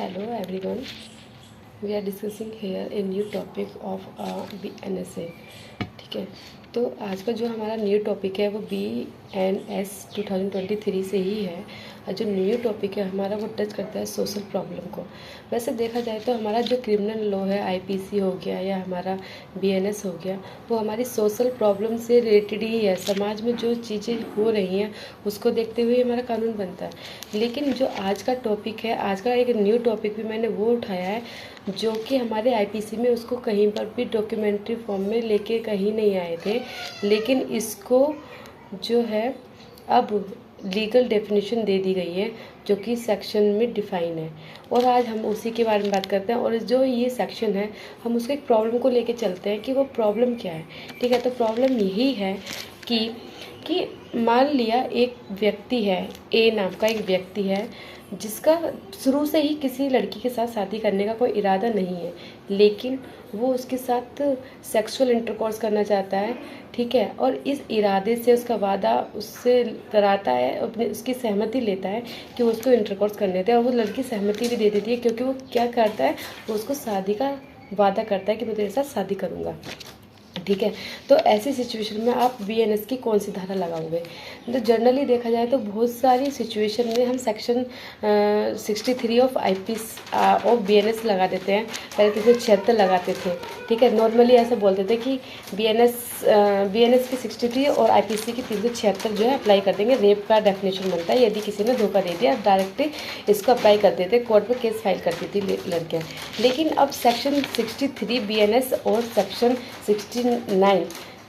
Hello everyone. We are discussing here a new topic of BNSA. ठीक है, तो आज का जो हमारा न्यू टॉपिक है वो BNS 2023 से ही है। और जो न्यू टॉपिक है हमारा वो टच करता है सोशल प्रॉब्लम को। वैसे देखा जाए तो हमारा जो क्रिमिनल लॉ है IPC हो गया या हमारा BNS हो गया, वो हमारी सोशल प्रॉब्लम से रिलेटेड ही है। समाज में जो चीज़ें हो रही हैं उसको देखते हुए हमारा कानून बनता है। लेकिन जो आज का टॉपिक है, आज का एक न्यू टॉपिक भी मैंने वो उठाया है जो कि हमारे IPC में उसको कहीं पर भी डॉक्यूमेंट्री फॉर्म में लेके कहीं नहीं आए थे, लेकिन इसको जो है अब लीगल डेफिनेशन दे दी गई है जो कि सेक्शन में डिफ़ाइन है। और आज हम उसी के बारे में बात करते हैं। और जो ये सेक्शन है हम उसके एक प्रॉब्लम को लेके चलते हैं कि वो प्रॉब्लम क्या है। ठीक है, तो प्रॉब्लम यही है कि मान लिया एक व्यक्ति है, ए नाम का एक व्यक्ति है जिसका शुरू से ही किसी लड़की के साथ शादी करने का कोई इरादा नहीं है, लेकिन वो उसके साथ सेक्सुअल इंटरकोर्स करना चाहता है। ठीक है, और इस इरादे से उसका वादा उससे कराता है, अपनी उसकी सहमति लेता है कि वो उसको इंटरकोर्स करने देते हैं। और वो लड़की सहमति भी दे देती है क्योंकि वो क्या करता है, वो उसको शादी का वादा करता है कि मैं तेरे साथ शादी करूँगा। ठीक है, तो ऐसी सिचुएशन में आप BNS की कौन सी धारा लगाओगे? तो जनरली देखा जाए तो बहुत सारी सिचुएशन में हम section 63 of IPC of BNS लगा देते हैं। पहले 376 लगाते थे। ठीक है, नॉर्मली ऐसा बोलते थे कि BNS की 63 और IPC की 376 जो है अप्लाई कर देंगे। रेप का डेफिनेशन बनता है, यदि किसी ने धोखा दे दिया डायरेक्टली इसको अप्लाई कर देते, कोर्ट में केस फाइल करती थी लड़कियाँ। लेकिन अब सेक्शन 63 BNS और सेक्शन 69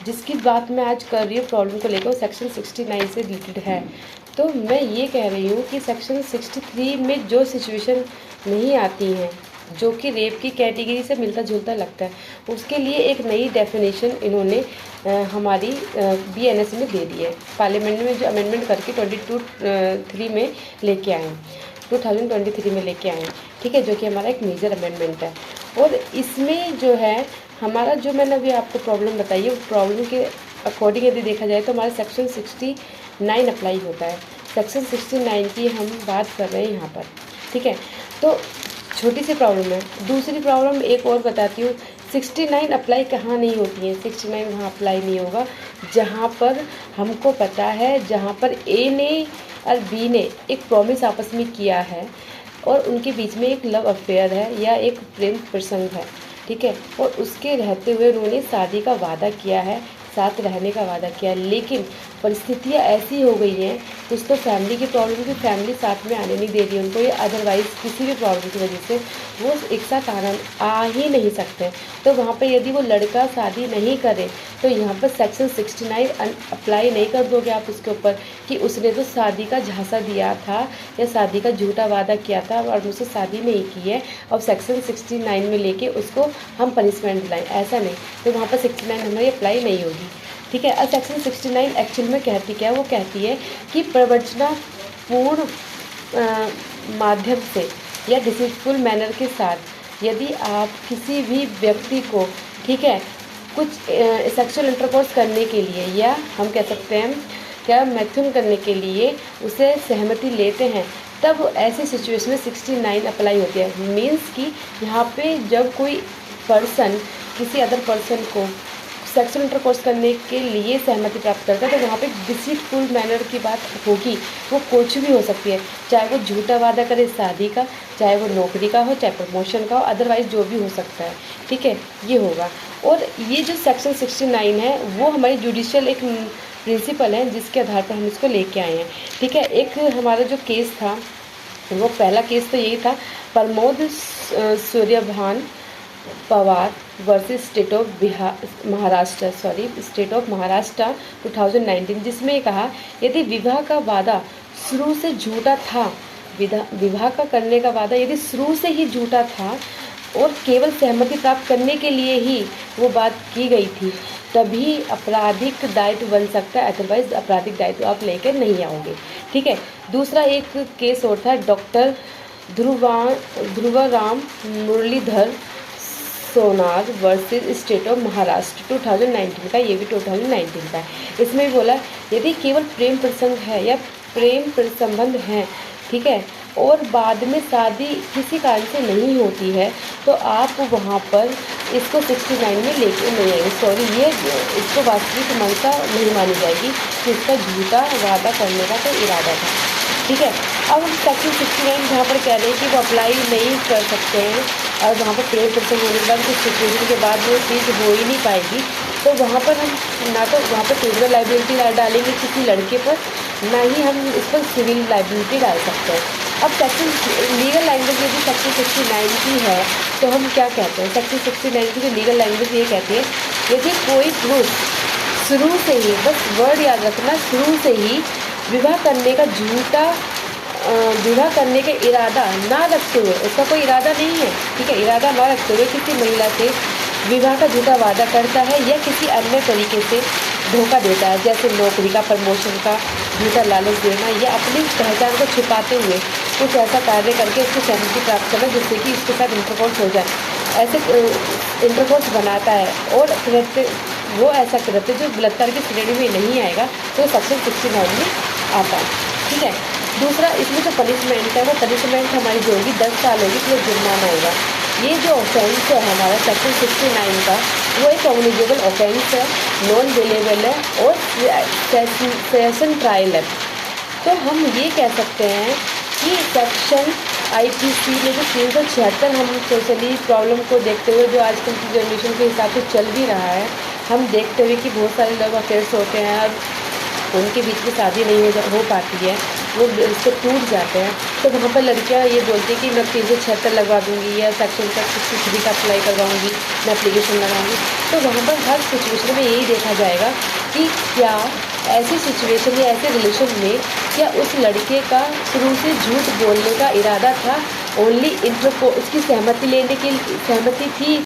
जिसकी बात मैं आज कर रही हूँ प्रॉब्लम को लेकर, सेक्शन 69 से रिलेटेड है। तो मैं ये कह रही हूँ कि सेक्शन 63 में जो सिचुएशन नहीं आती हैं, जो कि रेप की कैटेगरी से मिलता जुलता लगता है, उसके लिए एक नई डेफिनेशन इन्होंने हमारी BNS में दे दी है। पार्लियामेंट में जो अमेंडमेंट करके 2023 में लेके आए हैं, 2023 में लेके आए हैं। ठीक है, जो कि हमारा एक मेजर अमेंडमेंट है। और इसमें जो है हमारा जो मैंने अभी आपको प्रॉब्लम बताई है, प्रॉब्लम के अकॉर्डिंग यदि देखा जाए तो हमारा सेक्शन 69 अप्लाई होता है। सेक्शन 69 की हम बात कर रहे हैं यहाँ पर। ठीक है, तो छोटी सी प्रॉब्लम है। दूसरी प्रॉब्लम एक और बताती हूँ। 69 अप्लाई कहाँ नहीं होती है? 69 वहाँ अप्लाई नहीं होगा जहाँ पर हमको पता है, जहाँ पर A ने और B ने एक प्रॉमिस आपस में किया है और उनके बीच में एक लव अफेयर है या एक प्रेम प्रसंग है। ठीक है, और उसके रहते हुए उन्होंने शादी का वादा किया है, साथ रहने का वादा किया है। लेकिन परिस्थितियाँ ऐसी हो गई हैं, कुछ तो फैमिली की प्रॉब्लम की फैमिली साथ में आने नहीं दे रही उनको, या अदरवाइज़ किसी भी प्रॉब्लम की वजह से वो एक साथ आ ही नहीं सकते। तो वहाँ पर यदि वो लड़का शादी नहीं करे तो यहाँ पर सेक्शन 69 अप्लाई नहीं कर दोगे आप उसके ऊपर कि उसने तो शादी का झांसा दिया था या शादी का झूठा वादा किया था और मुझसे शादी नहीं की है, और सेक्शन 69 में लेके उसको हम पनिशमेंट दिलाएं, ऐसा नहीं। तो वहाँ पर 69 हमारी अप्लाई नहीं होगी। ठीक है, अब सेक्शन 69 एक्चुअल में कहती क्या है? वो कहती है कि प्रवंचनापूर्ण माध्यम से या डिसीटफुल मैनर के साथ यदि आप किसी भी व्यक्ति को, ठीक है, कुछ सेक्सुअल इंटरकोर्स करने के लिए, या हम कह सकते हैं क्या, मैथुन करने के लिए उसे सहमति लेते हैं, तब ऐसी सिचुएशन में 69 अप्लाई होती है। मीन्स कि यहाँ पे जब कोई पर्सन किसी अदर पर्सन को सेक्सुअल इंटरकोर्स करने के लिए सहमति प्राप्त करता है तो वहाँ पे डिसीटफुल मैनर की बात होगी। वो कुछ भी हो सकती है, चाहे वो झूठा वादा करे शादी का, चाहे वो नौकरी का हो, चाहे प्रमोशन का हो, अदरवाइज जो भी हो सकता है। ठीक है, ये होगा। और ये जो सेक्शन 69 है वो हमारी जुडिशियल एक प्रिंसिपल है जिसके आधार पर हम इसको लेके आए हैं। ठीक है, एक हमारा जो केस था वो पहला केस तो यही था, Pramod Suryabhan Pawar versus state of Maharashtra 2019, जिसमें कहा यदि विवाह का वादा शुरू से झूठा था, विवाह का करने का वादा यदि शुरू से ही झूठा था और केवल सहमति प्राप्त करने के लिए ही वो बात की गई थी, तभी आपराधिक दायित्व बन सकता है, अदरवाइज आपराधिक दायित्व आप लेकर नहीं आओगे। ठीक है, दूसरा एक केस और था, doctor Dhruvaram Muralidhar Sonar versus state of Maharashtra 2019 का, ये भी 2019 का है। इसमें भी बोला यदि केवल प्रेम प्रसंग है या प्रेम संबंध है, ठीक है, और बाद में शादी किसी कारण से नहीं होती है तो आप वहाँ पर इसको 69 में लेके नहीं आएंगे, सॉरी ये इसको वास्तविक मंशा नहीं मानी जाएगी कि इसका झूठा वादा करने का कोई इरादा था। ठीक है, अब हम सेक्शन 69 जहाँ पर कह रहे हैं कि वो अप्लाई नहीं कर सकते हैं और वहाँ पर क्लेम पर्सन होने के बाद कुछ सिचुएशन के बाद वो चीज़ हो ही नहीं पाएगी, तो वहाँ पर हम ना तो वहाँ पर क्रिमिनल लाइबिलिटी डालेंगे किसी लड़के पर, ना ही हम इस पर सिविल लाइबिलिटी डाल सकते हैं। अब सेक्शन लीगल लैंग्वेज यदि सेक्शन 69 की है तो हम क्या कहते हैं, सेक्शन 69 की जो लीगल लैंग्वेज ये कहती है, यदि कोई पुरुष शुरू से ही, बस वर्ड याद रखना, शुरू से ही विवाह करने का झूठा विवाह करने का इरादा ना रखते हुए, उसका कोई इरादा नहीं है, ठीक है, इरादा ना रखते हुए किसी महिला से विवाह का झूठा वादा करता है या किसी अन्य तरीके से धोखा देता है, जैसे नौकरी का, प्रमोशन का झूठा लालच देना या अपनी पहचान को छुपाते हुए कुछ ऐसा कार्य करके उसकी सहमति प्राप्त करना जिससे कि इसके साथ इंटरकोर्स हो जाए, ऐसे इंटरकोर्स बनाता है और कृत्य वो ऐसा कृत्य जो बलात्कार की श्रेणी में नहीं आएगा तो सेक्शन 69 में आता है। ठीक है, दूसरा इसमें जो पनिशमेंट है वो पनिशमेंट हमारी जो होगी 10 साल होगी, तो जुर्माना आएगा। ये जो ऑफेंस है हमारा सेक्शन 69 का वो एक कॉग्निजेबल ऑफेंस है, नॉन बेलेबल है और सेशन ट्रायल है। तो हम ये कह सकते हैं कि सेक्शन IPC में जो 376 हम सोशली प्रॉब्लम को देखते हुए जो आजकल की जनरेशन के हिसाब से चल भी रहा है, हम देखते हुए कि बहुत सारे लोग अफेयर्स होते हैं और उनके बीच में शादी नहीं हो पाती है, वो रिश्ते टूट जाते हैं, तो वहाँ पर लड़कियाँ ये बोलती हैं कि मैं 376 लगवा दूँगी या सेक्शन का 63 का अप्लाई करवाऊँगी, मैं एप्लीकेशन लगाऊँगी। तो वहाँ पर हर सिचुएशन में यही देखा जाएगा कि क्या ऐसी सिचुएशन या ऐसे रिलेशन में क्या उस लड़के का शुरू से झूठ बोलने का इरादा था, ओनली उसकी सहमति लेने की सहमति थी।